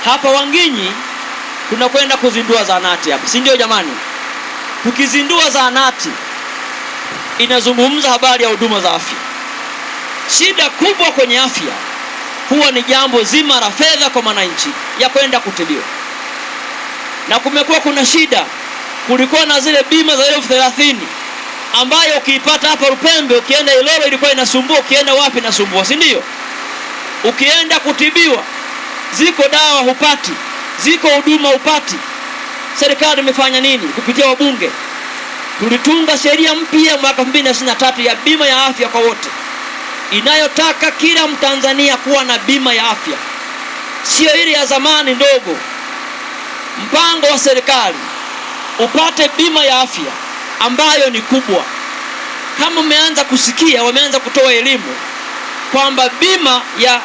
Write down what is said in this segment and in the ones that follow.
Hapa Wanginyi tunakwenda kuzindua zahanati hapa, si ndio jamani? Tukizindua zahanati inazungumza habari ya huduma za afya. Shida kubwa kwenye afya huwa ni jambo zima la fedha kwa wananchi ya kwenda kutibiwa. Na kumekuwa kuna shida, kulikuwa na zile bima za 30,000 ambayo ukiipata hapa Lupembe, ukienda Ilolo ilikuwa inasumbua, ukienda wapi inasumbua, si ndio? Ukienda kutibiwa ziko dawa hupati, ziko huduma hupati. Serikali imefanya nini? Kupitia wabunge tulitunga sheria mpya mwaka 2023 ya bima ya afya kwa wote, inayotaka kila Mtanzania kuwa na bima ya afya, sio ile ya zamani ndogo. Mpango wa serikali upate bima ya afya ambayo ni kubwa. Kama umeanza kusikia, wameanza kutoa elimu kwamba bima ya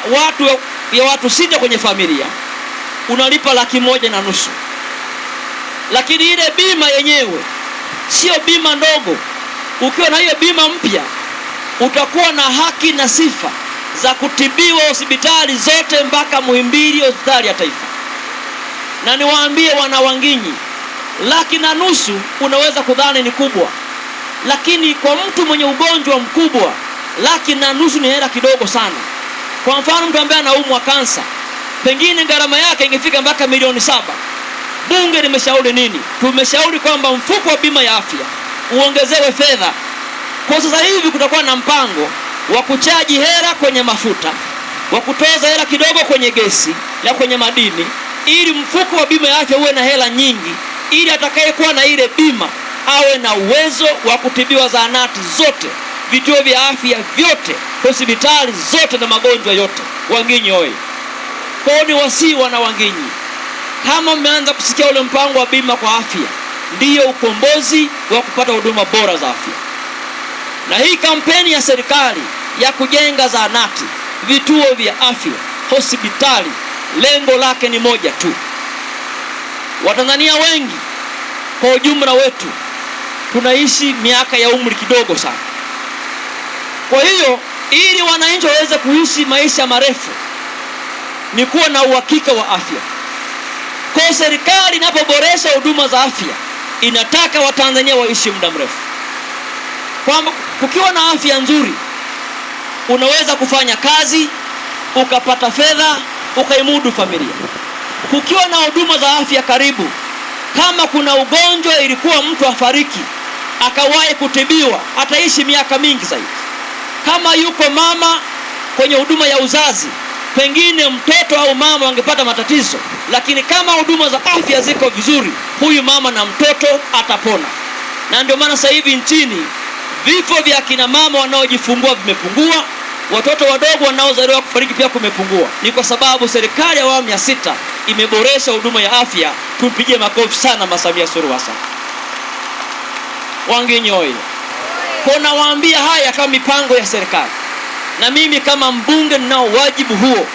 watu 6 kwenye familia unalipa 1,500,000. Lakini ile bima yenyewe sio bima ndogo. Ukiwa na hiyo bima mpya utakuwa na haki na sifa za kutibiwa hospitali zote mpaka Muhimbili, hospitali ya taifa. Na niwaambie wana Wanginyi, 1,500,000 unaweza kudhani ni kubwa, lakini kwa mtu mwenye ugonjwa mkubwa 1,500,000 ni hela kidogo sana. Kwa mfano mtu ambaye anaumwa kansa, pengine gharama yake ingefika mpaka milioni 7. Bunge limeshauri nini? Tumeshauri kwamba mfuko wa bima ya afya uongezewe fedha. Kwa sasa hivi kutakuwa na mpango wa kuchaji hela kwenye mafuta, wa kutoza hela kidogo kwenye gesi na kwenye madini, ili mfuko wa bima ya afya uwe na hela nyingi, ili atakayekuwa na ile bima awe na uwezo wa kutibiwa zahanati zote, vituo vya afya vyote, hospitali zote na magonjwa yote. Wanginyi oye! Kwa ni wasii wana Wanginyi, kama mmeanza kusikia ule mpango wa bima kwa afya, ndiyo ukombozi wa kupata huduma bora za afya. Na hii kampeni ya serikali ya kujenga zahanati, vituo vya afya, hospitali, lengo lake ni moja tu. Watanzania wengi kwa ujumla wetu tunaishi miaka ya umri kidogo sana. Kwa hiyo ili wananchi waweze kuishi maisha marefu ni kuwa na uhakika wa afya. Kwa serikali inapoboresha huduma za afya inataka Watanzania waishi muda mrefu. Kwamba kukiwa na afya nzuri unaweza kufanya kazi, ukapata fedha, ukaimudu familia. Kukiwa na huduma za afya karibu, kama kuna ugonjwa ilikuwa mtu afariki akawahi kutibiwa, ataishi miaka mingi zaidi. Kama yuko mama kwenye huduma ya uzazi, pengine mtoto au mama wangepata matatizo, lakini kama huduma za afya ziko vizuri, huyu mama na mtoto atapona. Na ndio maana sasa hivi nchini vifo vya kina mama wanaojifungua vimepungua, watoto wadogo wanaozaliwa kufariki pia kumepungua. Ni kwa sababu serikali ya awamu ya 6 imeboresha huduma ya afya. Tumpigie makofi sana Mama Samia Suluhu Hassan. Wanginyi oye! Kuna waambia haya kama mipango ya serikali, na mimi kama mbunge ninao wajibu huo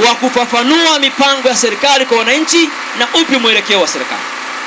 wa kufafanua mipango ya serikali kwa wananchi na upi mwelekeo wa serikali.